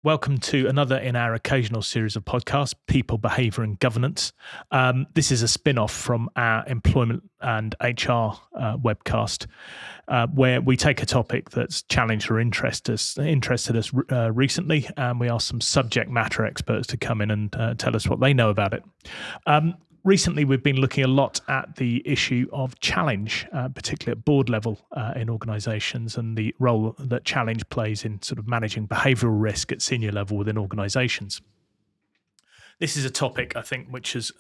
Welcome to another in our occasional series of podcasts, People, Behaviour and Governance. This is a spin-off from our employment and HR webcast, where we take a topic that's challenged or interested us recently, and we ask some subject matter experts to come in and tell us what they know about it. Recently, we've been looking a lot at the issue of challenge, particularly at board level in organisations, and the role that challenge plays in sort of managing behavioural risk at senior level within organisations. This is a topic, I think, which has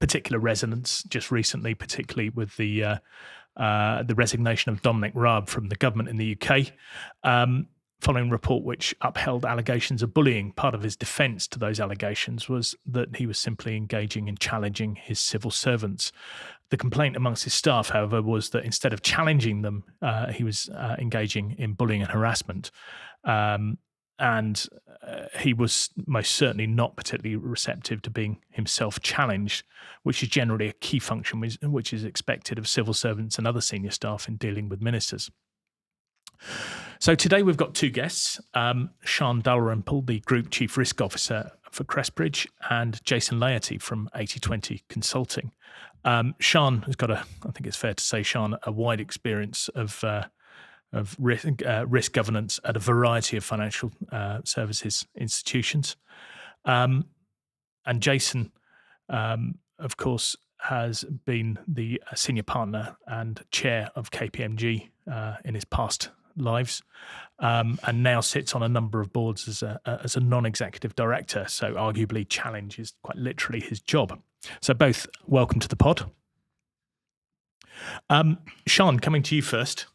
particular resonance just recently, particularly with the resignation of Dominic Raab from the government in the UK. Following a report which upheld allegations of bullying. Part of his defence to those allegations was that he was simply engaging in challenging his civil servants. The complaint amongst his staff, however, was that instead of challenging them, he was engaging in bullying and harassment. And he was most certainly not particularly receptive to being himself challenged, which is generally a key function which is expected of civil servants and other senior staff in dealing with ministers. So today we've got two guests, Sian Dalrymple, the Group Chief Risk Officer for Crestbridge, and Jason Laity from 80/20 Consulting. Sian has got I think it's fair to say, Sian, a wide experience of risk governance at a variety of financial services institutions. And Jason, of course, has been the senior partner and chair of KPMG in his past lives, and now sits on a number of boards as a non-executive director. So arguably challenge is quite literally his job. So both welcome to the pod. Sian, coming to you first.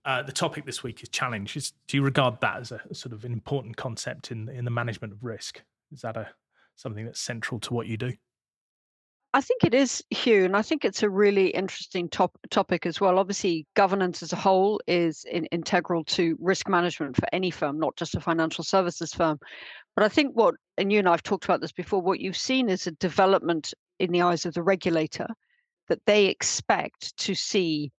The topic this week is challenge. Do you regard that as a sort of an important concept in the management of risk? Is that something that's central to what you do? I think it is, Huw, and I think it's a really interesting topic as well. Obviously, governance as a whole is integral to risk management for any firm, not just a financial services firm. But I think and you and I have talked about this before, what you've seen is a development in the eyes of the regulator that they expect to see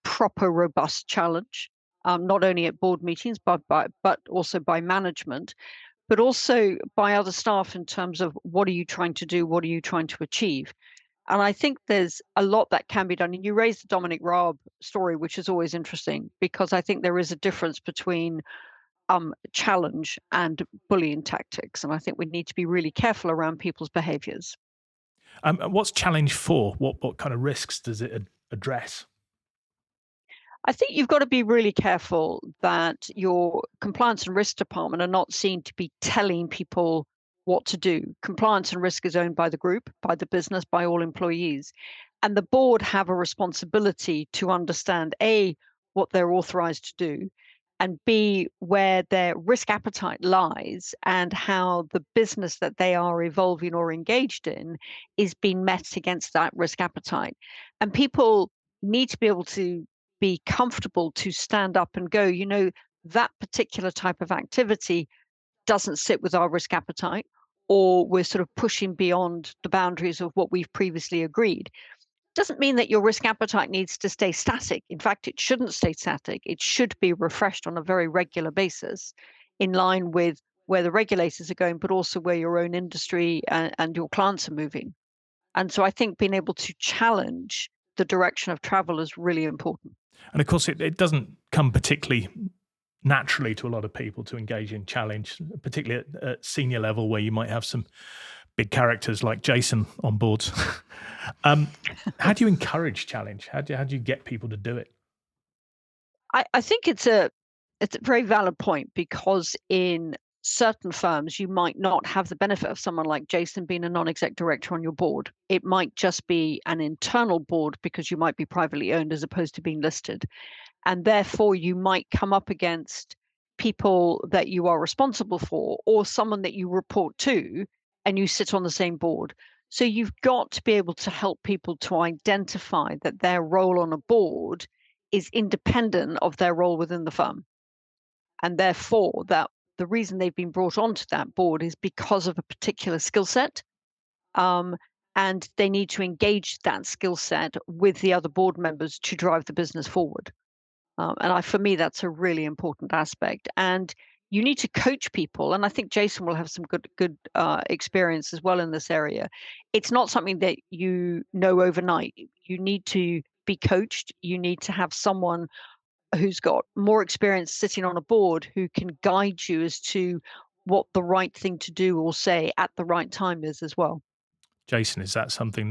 proper, robust challenge, not only at board meetings, but also by management, but also by other staff in terms of what are you trying to do? What are you trying to achieve? And I think there's a lot that can be done. And you raised the Dominic Raab story, which is always interesting, because I think there is a difference between challenge and bullying tactics. And I think we need to be really careful around people's behaviours. What's challenge for? What kind of risks does it address? I think you've got to be really careful that your compliance and risk department are not seen to be telling people what to do. Compliance and risk is owned by the group, by the business, by all employees. And the board have a responsibility to understand, A, what they're authorized to do, and B, where their risk appetite lies and how the business that they are evolving or engaged in is being met against that risk appetite. And people need to be able to be comfortable to stand up and go, that particular type of activity doesn't sit with our risk appetite, or we're sort of pushing beyond the boundaries of what we've previously agreed. Doesn't mean that your risk appetite needs to stay static. In fact, it shouldn't stay static. It should be refreshed on a very regular basis in line with where the regulators are going, but also where your own industry and your clients are moving. And so I think being able to challenge the direction of travel is really important. And of course, it doesn't come particularly naturally to a lot of people to engage in challenge, particularly at senior level where you might have some big characters like Jason on boards. How do you encourage challenge? How do you get people to do it? I think it's a very valid point, because in certain firms, you might not have the benefit of someone like Jason being a non-exec director on your board. It might just be an internal board because you might be privately owned as opposed to being listed. And therefore, you might come up against people that you are responsible for, or someone that you report to, and you sit on the same board. So you've got to be able to help people to identify that their role on a board is independent of their role within the firm. And therefore, that the reason they've been brought onto that board is because of a particular skill set. And they need to engage that skill set with the other board members to drive the business forward. For me, that's a really important aspect. And you need to coach people, and I think Jason will have some good experience as well in this area. It's not something that you know overnight. You need to be coached. You need to have someone who's got more experience sitting on a board who can guide you as to what the right thing to do or say at the right time is as well. Jason, is that something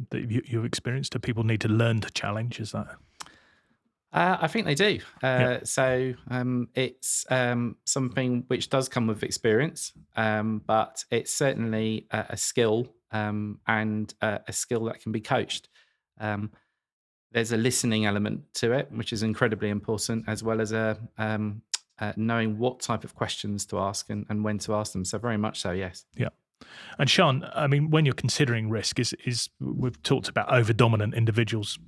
that you've experienced? Do people need to learn to challenge? Is that? I think they do. Yeah. It's something which does come with experience, but it's certainly a skill and a skill that can be coached. Um, there's a listening element to it, which is incredibly important, as well as knowing what type of questions to ask and when to ask them. So very much so, yes. Yeah. And Sian, I mean, when you're considering risk, is we've talked about over dominant individuals,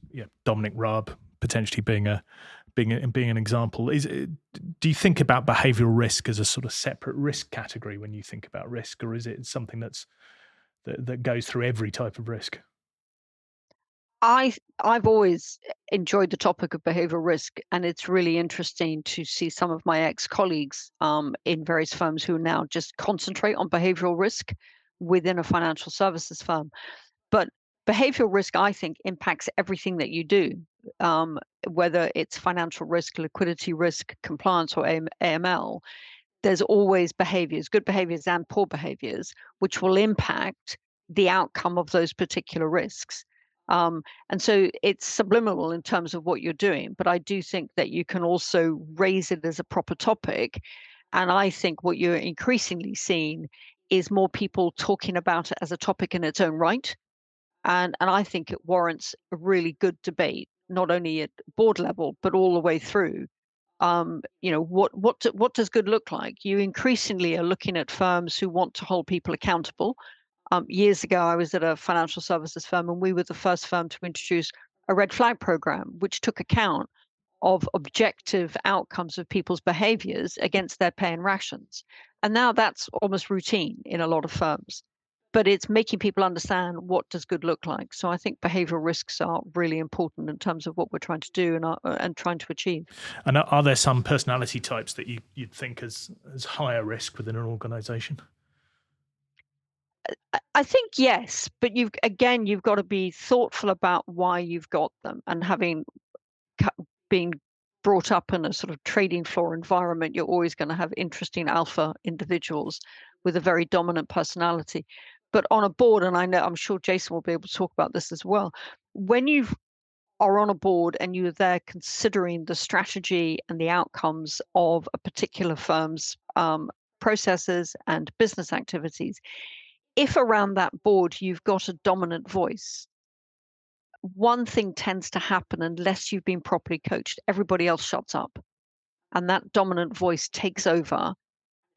Dominic Raab potentially being an example. Do you think about behavioural risk as a sort of separate risk category when you think about risk, or is it something that goes through every type of risk? I've always enjoyed the topic of behavioral risk, and it's really interesting to see some of my ex-colleagues in various firms who now just concentrate on behavioral risk within a financial services firm. But behavioral risk, I think, impacts everything that you do, whether it's financial risk, liquidity risk, compliance, or AML. There's always behaviors, good behaviors and poor behaviors, which will impact the outcome of those particular risks. And so it's subliminal in terms of what you're doing, but I do think that you can also raise it as a proper topic. And I think what you're increasingly seeing is more people talking about it as a topic in its own right. And I think it warrants a really good debate, not only at board level, but all the way through. What does good look like? You increasingly are looking at firms who want to hold people accountable. Years ago, I was at a financial services firm, and we were the first firm to introduce a red flag program, which took account of objective outcomes of people's behaviors against their pay and rations. And now that's almost routine in a lot of firms. But it's making people understand what does good look like. So I think behavioral risks are really important in terms of what we're trying to do and trying to achieve. And are there some personality types that you'd think as higher risk within an organisation? I think yes, but you've got to be thoughtful about why you've got them, and having been brought up in a sort of trading floor environment, you're always going to have interesting alpha individuals with a very dominant personality. But on a board, and I'm sure Jason will be able to talk about this as well, when you are on a board and you're there considering the strategy and the outcomes of a particular firm's processes and business activities, if around that board you've got a dominant voice, one thing tends to happen unless you've been properly coached. Everybody else shuts up, and that dominant voice takes over,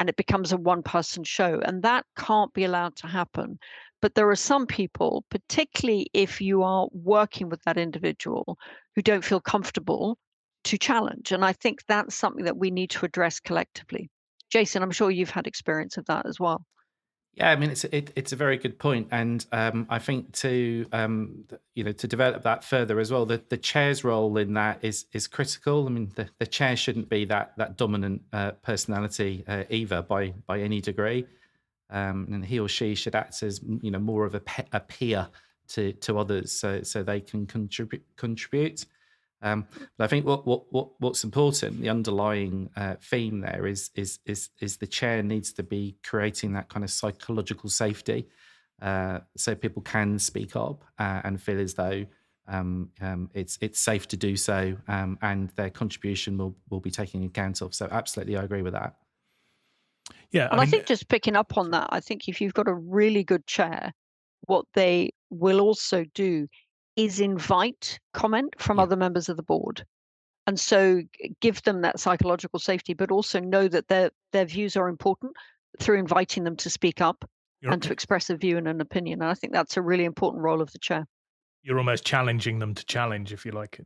and it becomes a one-person show, and that can't be allowed to happen. But there are some people, particularly if you are working with that individual, who don't feel comfortable to challenge, and I think that's something that we need to address collectively. Jason, I'm sure you've had experience of that as well. Yeah, I mean it's a very good point, and I think to develop that further as well, the chair's role in that is critical. I mean the chair shouldn't be that dominant personality either by any degree, and he or she should act as more of a peer to others, so they can contribute. But I think what's important, the underlying theme there is the chair needs to be creating that kind of psychological safety, so people can speak up and feel as though it's safe to do so, and their contribution will be taken account of. So absolutely, I agree with that. Yeah, And I think just picking up on that, I think if you've got a really good chair, what they will also do is invite comment from other members of the board. And so give them that psychological safety, but also know that their views are important through inviting them to speak up and to express a view and an opinion. And I think that's a really important role of the chair. You're almost challenging them to challenge, if you like.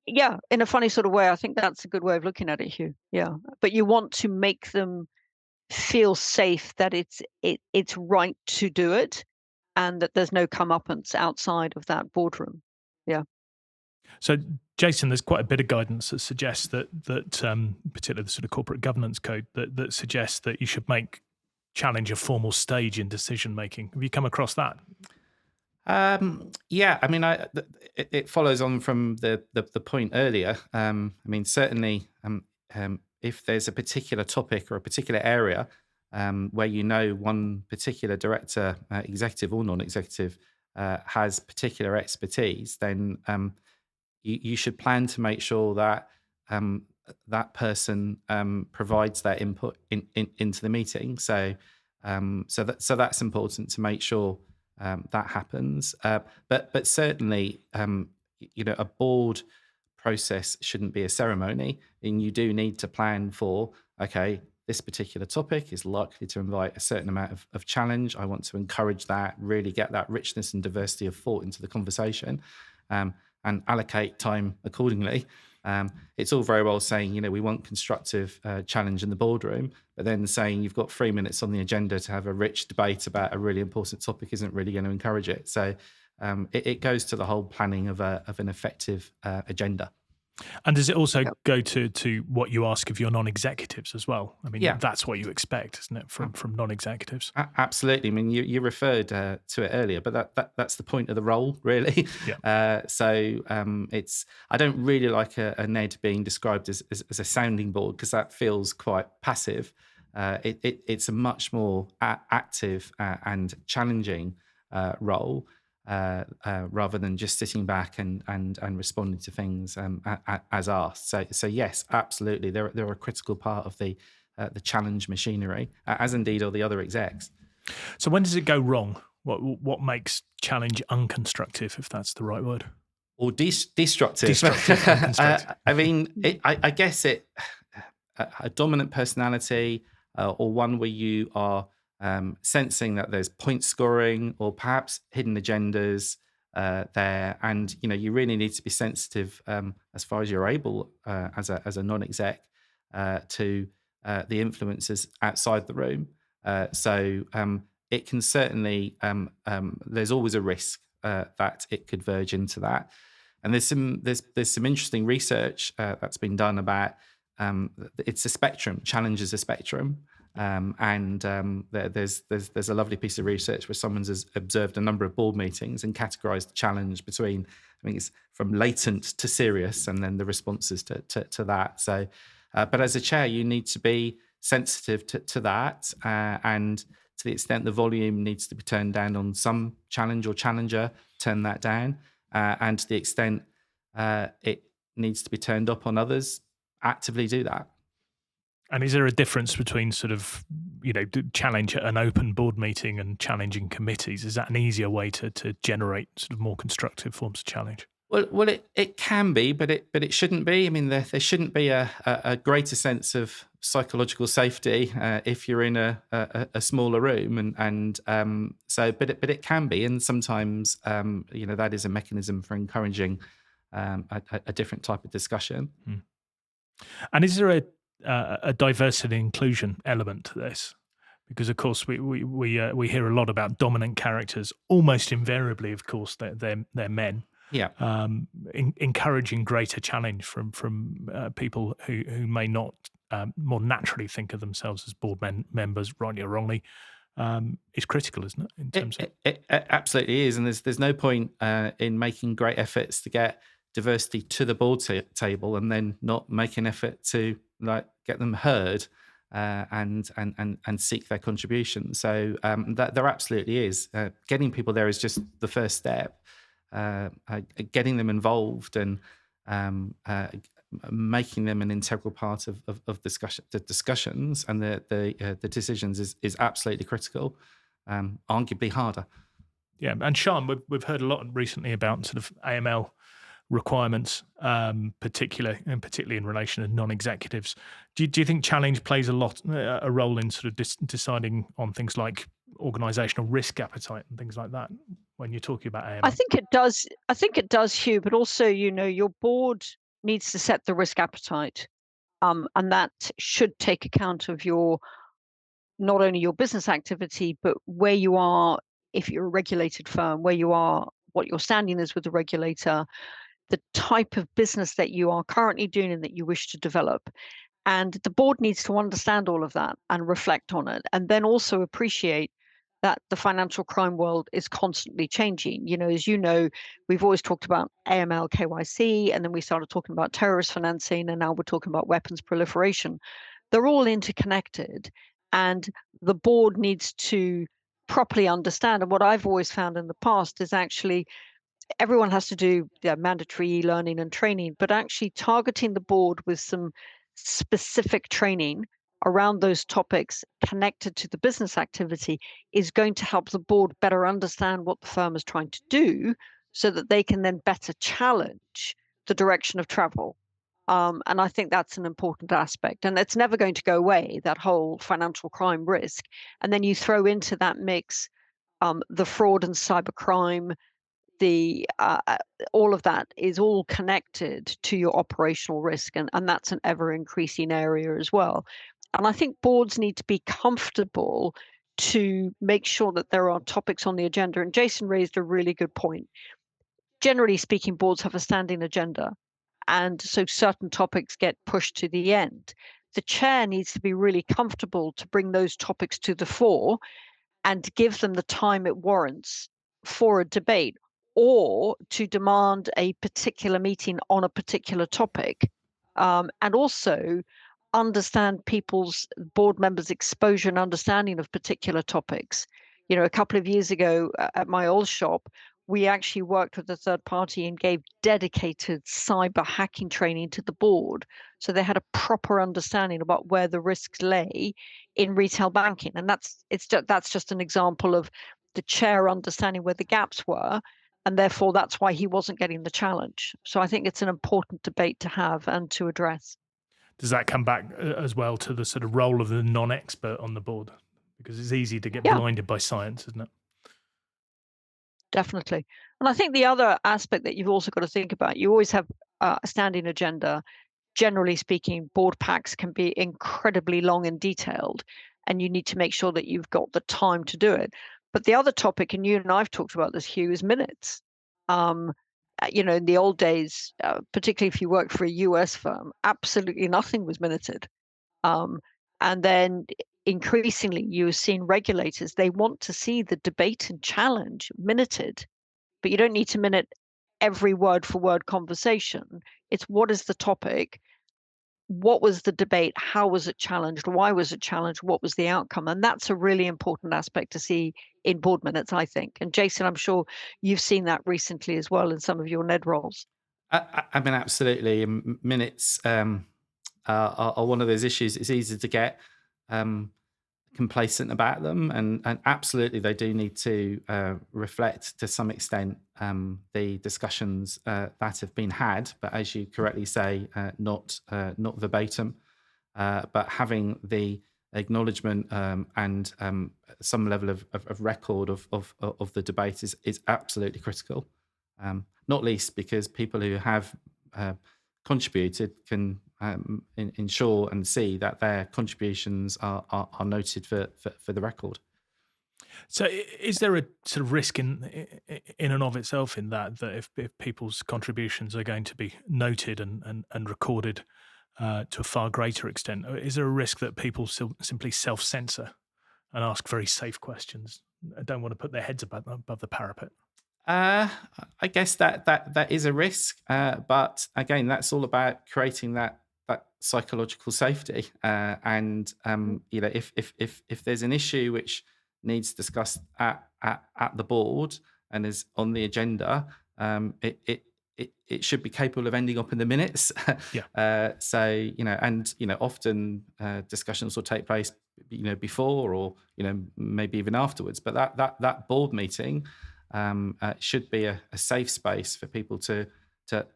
Yeah, in a funny sort of way. I think that's a good way of looking at it, Huw. Yeah, but you want to make them feel safe that it's right to do it, and that there's no comeuppance outside of that boardroom. Yeah. So, Jason, there's quite a bit of guidance that suggests that particularly the sort of corporate governance code that suggests that you should challenge a formal stage in decision making. Have you come across that? Yeah, I mean, it follows on from the point earlier. I mean, certainly, if there's a particular topic or a particular area where one particular director, executive or non-executive, has particular expertise, then you should plan to make sure that that person provides that input into the meeting. So that's important to make sure that happens. But certainly, a board process shouldn't be a ceremony, and you do need to plan for, okay, this particular topic is likely to invite a certain amount of challenge. I want to encourage that, really get that richness and diversity of thought into the conversation, and allocate time accordingly. It's all very well saying, we want constructive challenge in the boardroom, but then saying you've got 3 minutes on the agenda to have a rich debate about a really important topic isn't really going to encourage it. So it goes to the whole planning of an effective agenda. And does it also go to what you ask of your non-executives as well? I mean, that's what you expect, isn't it, from non-executives? Absolutely. I mean, you referred to it earlier, but that's the point of the role, really. Yeah. It's, I don't really like a NED being described as a sounding board, because that feels quite passive. It's a much more active and challenging role. Rather than just sitting back and responding to things as asked. So yes, absolutely, they're a critical part of the challenge machinery, as indeed are the other execs. So when does it go wrong? What makes challenge unconstructive, if that's the right word? Or destructive. Unconstructive. I mean, I guess a dominant personality, or one where you are sensing that there's point scoring or perhaps hidden agendas there, and you really need to be sensitive as far as you're able as a non-exec to the influences outside the room. So it can certainly there's always a risk that it could verge into that, and there's some interesting research that's been done about it's a spectrum. Challenge is a spectrum. There's a lovely piece of research where someone's observed a number of board meetings and categorized the challenge between, I think it's from latent to serious, and then the responses to that. So, but as a chair, you need to be sensitive to that, and to the extent the volume needs to be turned down on some challenge or challenger, turn that down, and to the extent it needs to be turned up on others, actively do that. And is there a difference between sort of, challenge at an open board meeting and challenging committees? Is that an easier way to generate sort of more constructive forms of challenge? Well, it can be, but it shouldn't be. I mean, there shouldn't be a greater sense of psychological safety if you're in a smaller room, and but it can be, and sometimes that is a mechanism for encouraging a different type of discussion. And is there a diversity and inclusion element to this? Because of course we hear a lot about dominant characters. Almost invariably, of course, they're men. Yeah. Encouraging greater challenge from people who may not more naturally think of themselves as board members, rightly or wrongly, is critical, isn't it? In terms of it absolutely is, and there's no point in making great efforts to get diversity to the board table and then not make an effort to get them heard and seek their contribution. So that there absolutely is. Getting people there is just the first step. Getting them involved and making them an integral part of the discussions and the decisions is absolutely critical. Arguably harder. Yeah, and Sian, we've heard a lot recently about sort of AML requirements, particularly in relation to non-executives. Do you think challenge plays a role in sort of deciding on things like organisational risk appetite and things like that when you're talking about AML? I think it does, Huw, but also, your board needs to set the risk appetite, and that should take account of not only your business activity, but where you are, if you're a regulated firm, where you are, what your standing is with the regulator, the type of business that you are currently doing and that you wish to develop. And the board needs to understand all of that and reflect on it, and then also appreciate that the financial crime world is constantly changing. As you know, we've always talked about AML, KYC, and then we started talking about terrorist financing, and now we're talking about weapons proliferation. They're all interconnected, and the board needs to properly understand. And what I've always found in the past is actually everyone has to do mandatory e-learning and training, but actually targeting the board with some specific training around those topics connected to the business activity is going to help the board better understand what the firm is trying to do so that they can then better challenge the direction of travel. And I think that's an important aspect. And it's never going to go away, that whole financial crime risk. And then you throw into that mix the fraud and cybercrime, all of that is all connected to your operational risk, and that's an ever increasing area as well. And I think boards need to be comfortable to make sure that there are topics on the agenda. And Jason raised a really good point. Generally speaking, boards have a standing agenda, and so certain topics get pushed to the end. The chair needs to be really comfortable to bring those topics to the fore and give them the time it warrants for a debate, or to demand a particular meeting on a particular topic, and also understand people's board members' exposure and understanding of particular topics. A couple of years ago at my old shop, we actually worked with a third party and gave dedicated cyber hacking training to the board, so they had a proper understanding about where the risks lay in retail banking. And that's just an example of the chair understanding where the gaps were, and therefore that's why he wasn't getting the challenge. So I think it's an important debate to have and to address. Does that come back as well to the sort of role of the non-expert on the board? Because it's easy to get Yeah, blinded by science, isn't it? definitely. And I think the other aspect that you've also got to think about, you always have a standing agenda. Generally speaking, board packs can be incredibly long and detailed, and you need to make sure that you've got the time to do it. But the other topic, and you and I've talked about this, Huw, is minutes. In the old days, particularly if you worked for a US firm, absolutely nothing was minuted. And then increasingly, you are seeing regulators, they want to see the debate and challenge minuted, but you don't need to minute every word for word conversation. It's what is the topic? What was the debate? How was it challenged? Why was it challenged? What was the outcome? And that's a really important aspect to see in board minutes, I think. And Jason, I'm sure you've seen that recently as well in some of your NED roles. I mean, absolutely. Minutes are one of those issues. It's easy to get complacent about them, and absolutely they do need to reflect to some extent the discussions that have been had, but as you correctly say, not verbatim, but having the acknowledgement and some level of record of the debate is absolutely critical, not least because people who have contributed can ensure and see that their contributions are noted for the record. So is there a sort of risk in and of itself in that if people's contributions are going to be noted and recorded to a far greater extent, is there a risk that people simply self-censor and ask very safe questions, don't want to put their heads above the parapet? I guess that is a risk, but again, that's all about creating that psychological safety. And if there's an issue which needs discussed at the board and is on the agenda, it should be capable of ending up in the minutes. Yeah. So often discussions will take place before or maybe even afterwards. But that board meeting should be a safe space for people to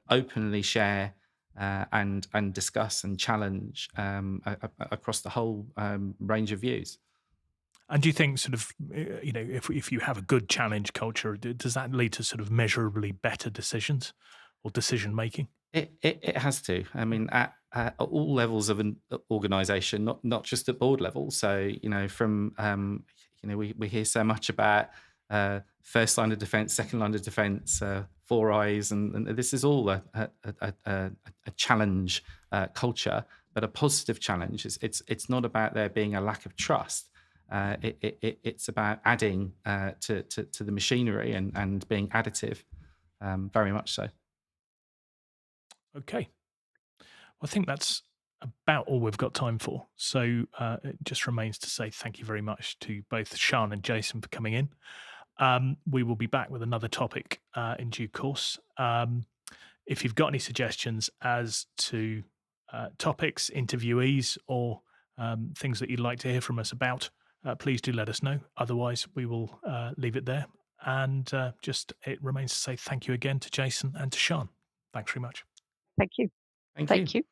openly share and discuss and challenge across the whole range of views. And do you think sort of, if you have a good challenge culture, does that lead to sort of measurably better decisions or decision making? It has to. I mean, at all levels of an organisation, not just at board level. So, we hear so much about first line of defence, second line of defence, four eyes, and this is all a challenge culture, but a positive challenge. It's not about there being a lack of trust. It's about adding to the machinery and being additive, very much so. Okay. Well, I think that's about all we've got time for. So it just remains to say thank you very much to both Sian and Jason for coming in. We will be back with another topic in due course. If you've got any suggestions as to topics, interviewees, or things that you'd like to hear from us about, please do let us know. Otherwise, we will leave it there. And it remains to say thank you again to Jason and to Sian. Thanks very much. Thank you. Thank Thank you. you.